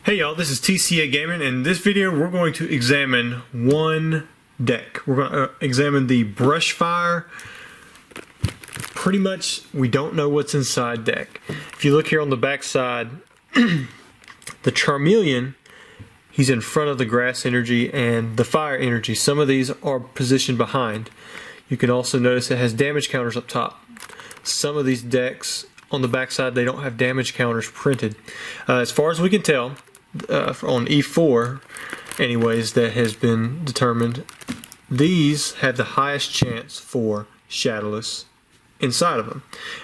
Hey y'all, this is TCA Gaming, and in this video we're going to examine one deck. We're going to examine the BRUSHFIRE. Pretty much we don't know what's inside deck. If you look here on the back side, the Charmeleon, he's in front of the grass energy and the fire energy. Some of these are positioned behind. You can also notice it has damage counters up top. Some of these decks on the back side, they don't have damage counters printed. As far as we can tell, on E4 anyways, that has been determined, these have the highest chance for Shadowless inside of them.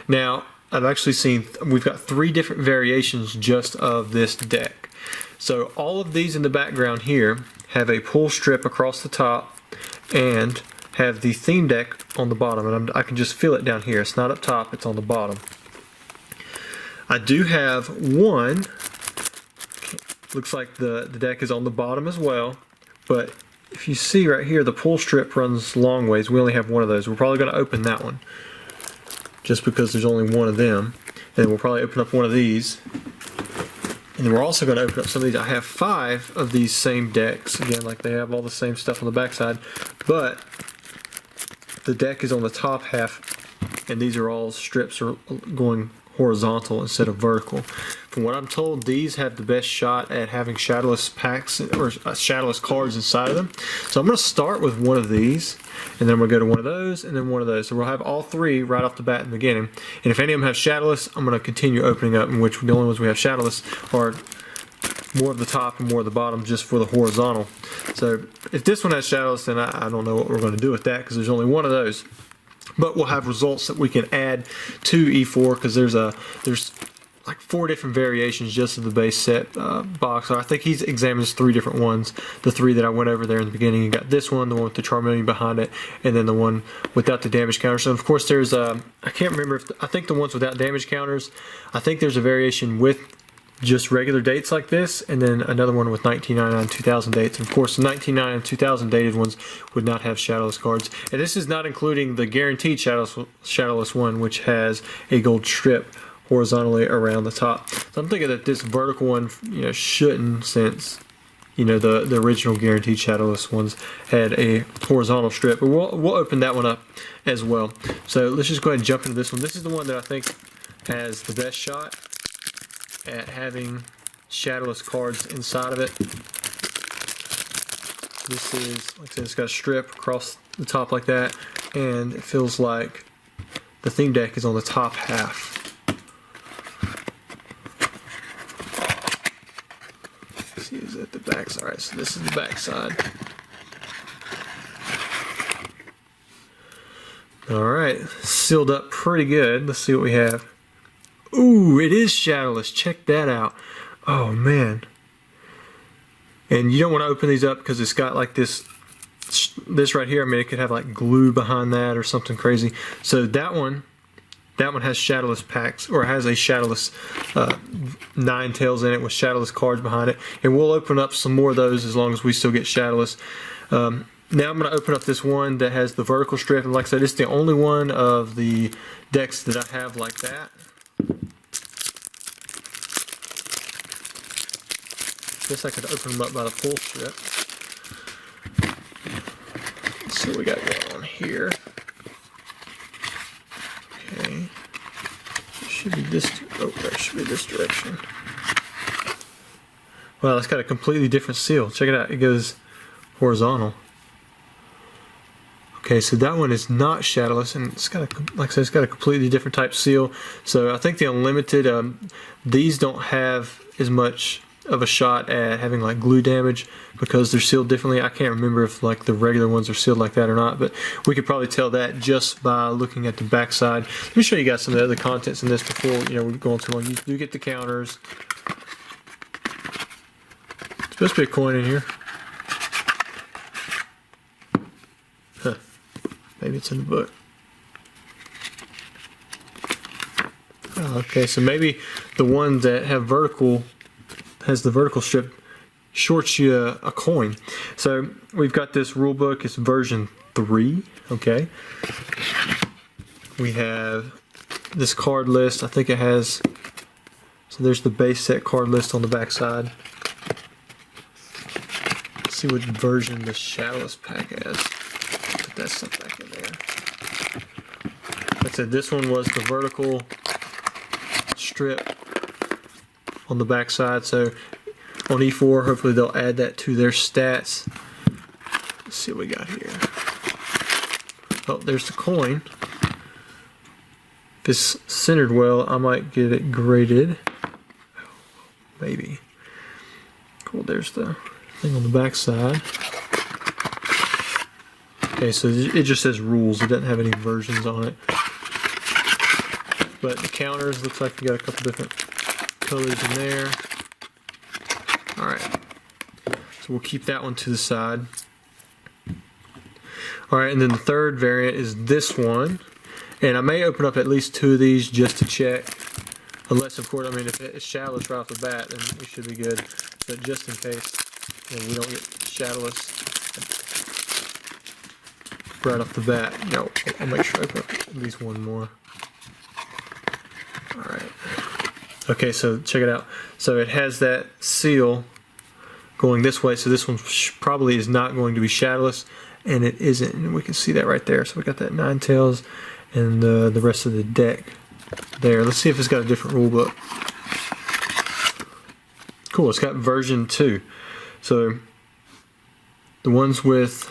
Now I've actually seen we've got 3 different variations just of this deck. So all of these in the background here have a pull strip across the top and have the theme deck on the bottom, and I can just feel it down here. It's not up top, it's on the bottom. I do have one. Looks like the deck is on the bottom as well, but if you see right here, the pull strip runs long ways. We only have one of those. We're probably going to open that one just because there's only one of them. And then we'll probably open up one of these, and then we're also going to open up some of these. I have 5 of these same decks, again, like they have all the same stuff on the back side, but the deck is on the top half, and these are all strips are going horizontal instead of vertical. From what I'm told, these have the best shot at having Shadowless packs or Shadowless cards inside of them. So I'm going to start with one of these, and then I'm going to go to one of those, and then one of those. So we'll have all 3 right off the bat in the beginning. And if any of them have Shadowless, I'm going to continue opening up, in which the only ones we have Shadowless are more of the top and more of the bottom, just for the horizontal. So if this one has Shadowless, then I don't know what we're going to do with that, because there's only one of those. But we'll have results that we can add to E4, because there's like 4 different variations just of the base set box. So I think he examines 3 different ones. The 3 that I went over there in the beginning. You got this one, the one with the Charmeleon behind it, and then the one without the damage counter. So of course there's I can't remember if I think the ones without damage counters, I think there's a variation with just regular dates like this, and then another one with 1999 and 2000 dates. And of course the 1999 and 2000 dated ones would not have Shadowless cards. And this is not including the guaranteed Shadowless one, which has a gold strip horizontally around the top. So I'm thinking that this vertical one, shouldn't, since the original guaranteed Shadowless ones had a horizontal strip. But we'll open that one up as well. So let's just go ahead and jump into this one. This is the one that I think has the best shot at having Shadowless cards inside of it. This is, like I said, it's got a strip across the top like that, and it feels like the theme deck is on the top half. Let's see, is it the back side? Alright, so this is the back side. Alright, sealed up pretty good. Let's see what we have. Ooh, it is Shadowless. Check that out. Oh man. And you don't want to open these up because it's got like this right here. I mean, it could have like glue behind that or something crazy. So that one has Shadowless packs, or has a Shadowless 9 tails in it with Shadowless cards behind it. And we'll open up some more of those as long as we still get Shadowless. Now I'm going to open up this one that has the vertical strip, and like I said, it's the only one of the decks that I have like that. Guess I could open them up by the pull strip. Let's see what we got going on here. Okay. It should be this. Oh, that should be this direction. Wow, that's got a completely different seal. Check it out. It goes horizontal. Okay, so that one is not Shadowless, and it's got like I said, it's got a completely different type seal. So I think the Unlimited, these don't have as much of a shot at having like glue damage because they're sealed differently. I can't remember if like the regular ones are sealed like that or not, but we could probably tell that just by looking at the back side. Let me show you guys some of the other contents in this before we go on too long. You do get the counters. It's supposed to be a coin in here. Huh. Maybe it's in the book. Oh, okay, so maybe the ones that have has the vertical strip shorts you a coin. So we've got this rule book. It's version 3. Okay. We have this card list. I think it has. So there's the base set card list on the back side. see what version the Shadowless pack has. Put that stuff back in there. Like I said, this one was the vertical strip on the back side, so on E4 hopefully they'll add that to their stats. Let's see what we got here. Oh, there's the coin. If it's centered well, I might get it graded. Maybe. Cool, there's the thing on the back side. Okay, so it just says rules. It doesn't have any versions on it. But the counters, looks like we got a couple different colors in there. Alright. So we'll keep that one to the side. Alright, and then the third variant is this one. And I may open up at least 2 of these just to check. Unless, of course, I mean, if it's Shadowless right off the bat, then we should be good. But just in case we don't get Shadowless right off the bat, no, I'll make sure I open up at least one more. Alright. Okay, so check it out. So it has that seal going this way, so this one probably is not going to be Shadowless, and it isn't. And we can see that right there. So we got that Ninetales and the rest of the deck there. Let's see if it's got a different rule book. Cool, it's got version 2. So the ones with,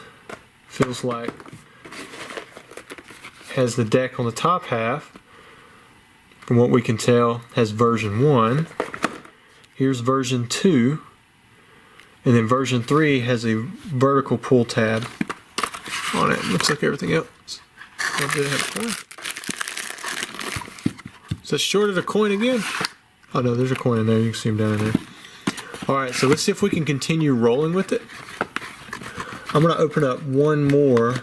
feels like, has the deck on the top half. From what we can tell, has version 1. Here's version 2. And then version 3 has a vertical pull tab on it. Looks like everything else. Oh, did it have a coin? Is that shorted a coin again? Oh no, there's a coin in there. You can see them down in there. Alright, so let's see if we can continue rolling with it. I'm going to open up one more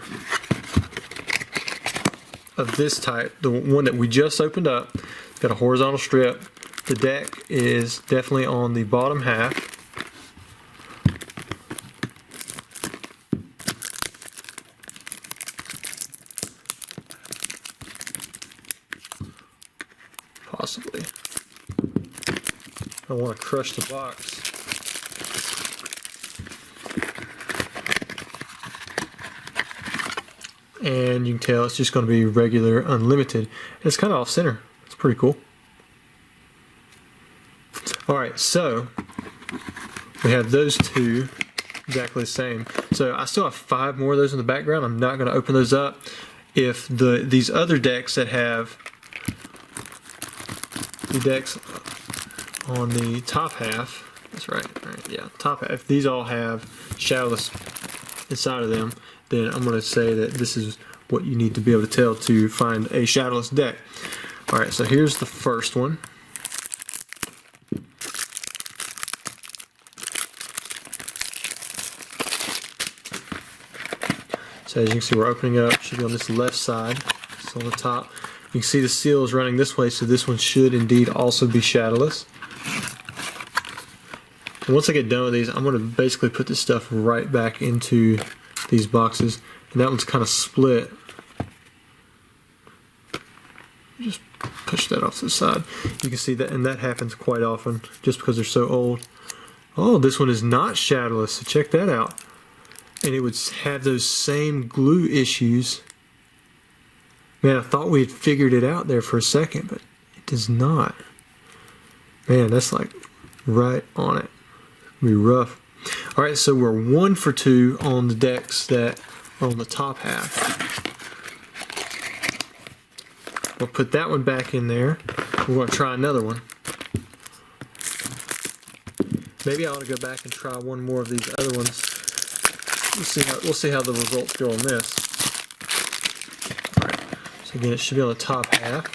of this type. The one that we just opened up. It's got a horizontal strip. The deck is definitely on the bottom half. Possibly. I want to crush the box. And you can tell it's just going to be regular unlimited. And it's kind of off center. It's pretty cool. Alright, so we have those two exactly the same. So I still have 5 more of those in the background. I'm not going to open those up. If these other decks that have the decks on the top half, that's right, yeah, top half, if these all have Shadowless inside of them, then I'm going to say that this is what you need to be able to tell to find a Shadowless deck. Alright, so here's the first one. So as you can see, we're opening it up. It should be on this left side. It's on the top. You can see the seal is running this way, so this one should indeed also be Shadowless. And once I get done with these, I'm going to basically put this stuff right back into these boxes. And that one's kind of split. Just push that off to the side. You can see that, and that happens quite often just because they're so old. Oh, this one is not Shadowless, so check that out. And it would have those same glue issues. Man, I thought we had figured it out there for a second, but it does not. Man, that's like right on it. It'll be rough. Alright, so we're 1 for 2 on the decks that are on the top half. We'll put that one back in there. We're going to try another one. Maybe I ought to go back and try one more of these other ones. We'll see how the results go on this. Alright, so again, it should be on the top half.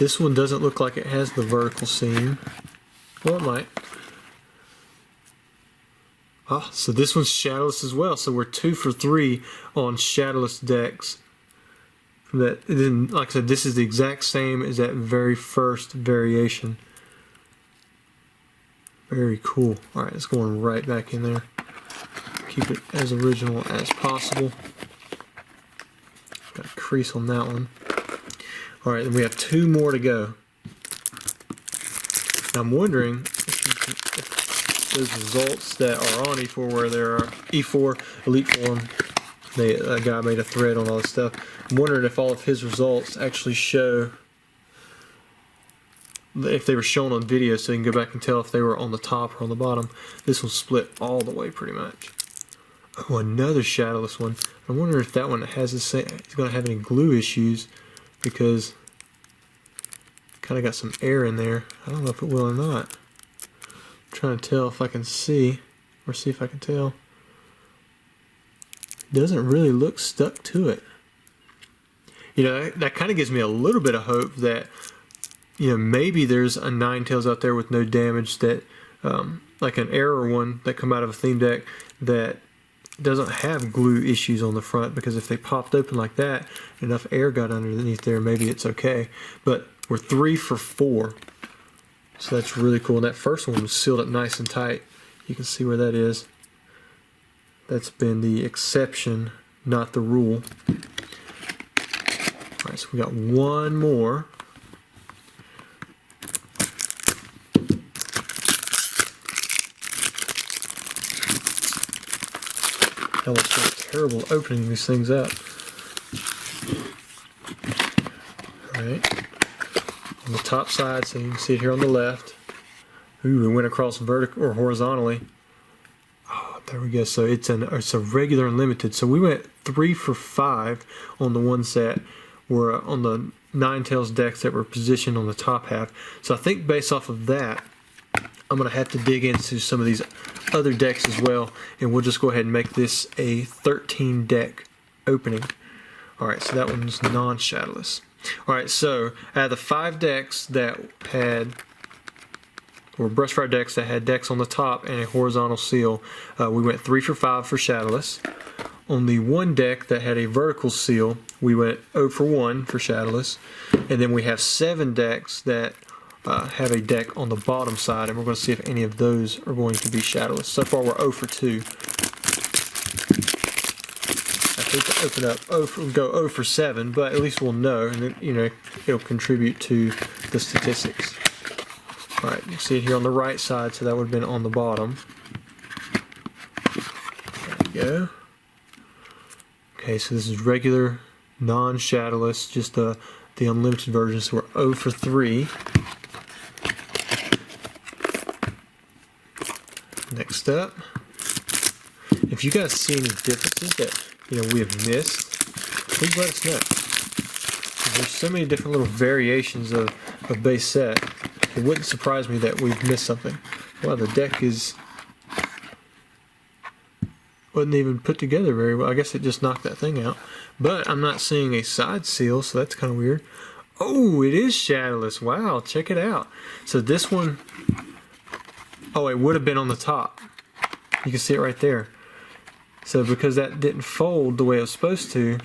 This one doesn't look like it has the vertical seam. Well, it might. Ah, so this one's Shadowless as well. So we're 2 for 3 on Shadowless decks. Then, like I said, this is the exact same as that very first variation. Very cool. Alright, it's going right back in there. Keep it as original as possible. Got a crease on that one. Alright, then we have 2 more to go. Now I'm wondering if those results that are on E4 where there are E4 Elite Form. A guy made a thread on all this stuff. I'm wondering if all of his results actually show, if they were shown on video, so you can go back and tell if they were on the top or on the bottom. This one's split all the way pretty much. Oh, another Shadowless one. I wonder if that one has the same, it's going to have any glue issues, because kind of got some air in there. I don't know if it will or not. I'm trying to tell if I can see, or see if I can tell. Doesn't really look stuck to it. You know, that kind of gives me a little bit of hope that, you know, maybe there's a Ninetales out there with no damage that, like an error one that come out of a theme deck that doesn't have glue issues on the front, because if they popped open like that, enough air got underneath there, maybe it's okay. But we're 3 for 4, so that's really cool. And that first one was sealed up nice and tight. You can see where that is. That's been the exception, not the rule. Alright, so we got one more. That was so terrible opening these things up. Alright. On the top side, so you can see it here on the left. Ooh, we went across vertical or horizontally. There we go. So it's a regular unlimited. So we went 3 for 5 on the ones that were on the Ninetales decks that were positioned on the top half. So I think based off of that, I'm going to have to dig into some of these other decks as well, and we'll just go ahead and make this a 13 deck opening. Alright, so that one's non-Shadowless. Alright, so out of the 5 decks that had, or BRUSHFIRE decks that had decks on the top and a horizontal seal, we went 3 for 5 for Shadowless. On the one deck that had a vertical seal, we went 0 for 1 for Shadowless. And then we have 7 decks that have a deck on the bottom side, and we're going to see if any of those are going to be Shadowless. So far we're 0 for 2. I hate to open up go 0 for 7, but at least we'll know, and it, you know, it'll contribute to the statistics. Alright, you see it here on the right side, so that would have been on the bottom. There we go. Okay, so this is regular, non-Shadowless, just the unlimited version, so we're 0 for 3. Next up, if you guys see any differences that we have missed, please let us know. There's so many different little variations of base set. It wouldn't surprise me that we've missed something. Wow, the deck wasn't even put together very well. I guess it just knocked that thing out. But I'm not seeing a side seal, so that's kind of weird. Oh, it is Shadowless. Wow, check it out. So this one, oh, it would have been on the top. You can see it right there. So because that didn't fold the way it was supposed to,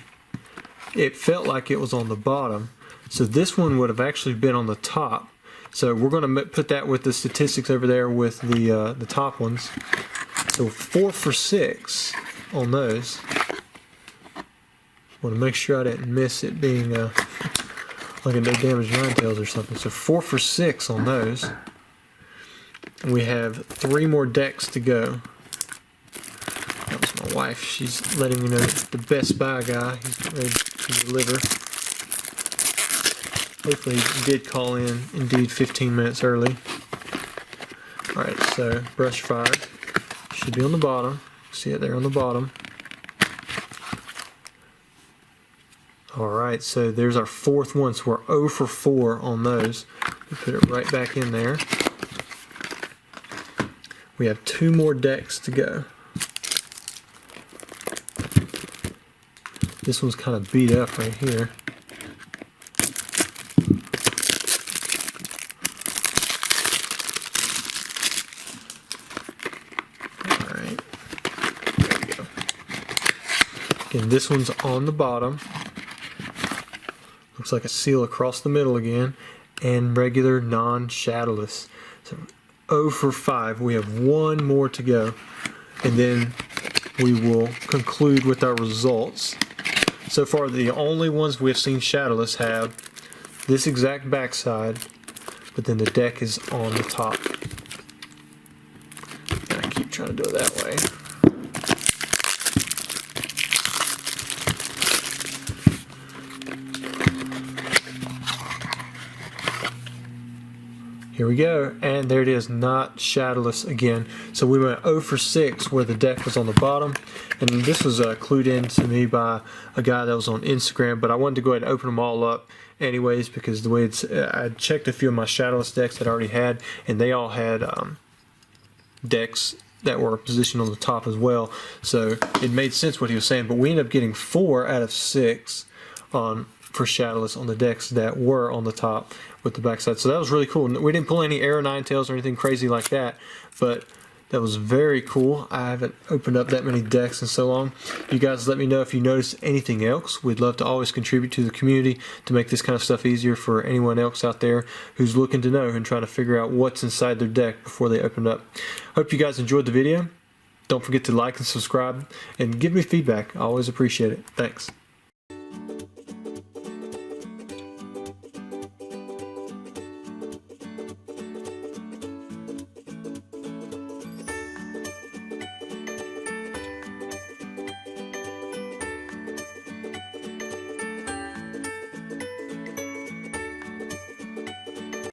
it felt like it was on the bottom. So this one would have actually been on the top. So we're going to put that with the statistics over there with the top ones. So 4 for 6 on those. Want to make sure I didn't miss it being like a no damage Ninetales or something. So 4 for 6 on those. And we have 3 more decks to go. That was my wife. She's letting me know the Best Buy guy. He's ready to deliver. Hopefully he did call in, indeed, 15 minutes early. Alright, so BRUSHFIRE should be on the bottom. See it there on the bottom. Alright, so there's our 4th one. So we're 0 for 4 on those. We put it right back in there. We have 2 more decks to go. This one's kind of beat up right here. And this one's on the bottom. Looks like a seal across the middle again. And regular non-Shadowless. So 0 for 5. We have 1 more to go. And then we will conclude with our results. So far the only ones we've seen Shadowless have this exact backside. But then the deck is on the top. trying to do it that way. Here we go, and there it is, not Shadowless again. So we went 0 for 6 where the deck was on the bottom, and this was clued in to me by a guy that was on Instagram, but I wanted to go ahead and open them all up anyways because the way it's, I checked a few of my Shadowless decks that I already had, and they all had decks that were positioned on the top as well, so it made sense what he was saying. But we ended up getting 4 out of 6 for Shadowless on the decks that were on the top with the backside. So that was really cool. We didn't pull any Arrow Ninetales or anything crazy like that, but that was very cool. I haven't opened up that many decks in so long. You guys let me know if you notice anything else. We'd love to always contribute to the community to make this kind of stuff easier for anyone else out there who's looking to know and trying to figure out what's inside their deck before they open it up. Hope you guys enjoyed the video. Don't forget to like and subscribe and give me feedback. I always appreciate it. Thanks.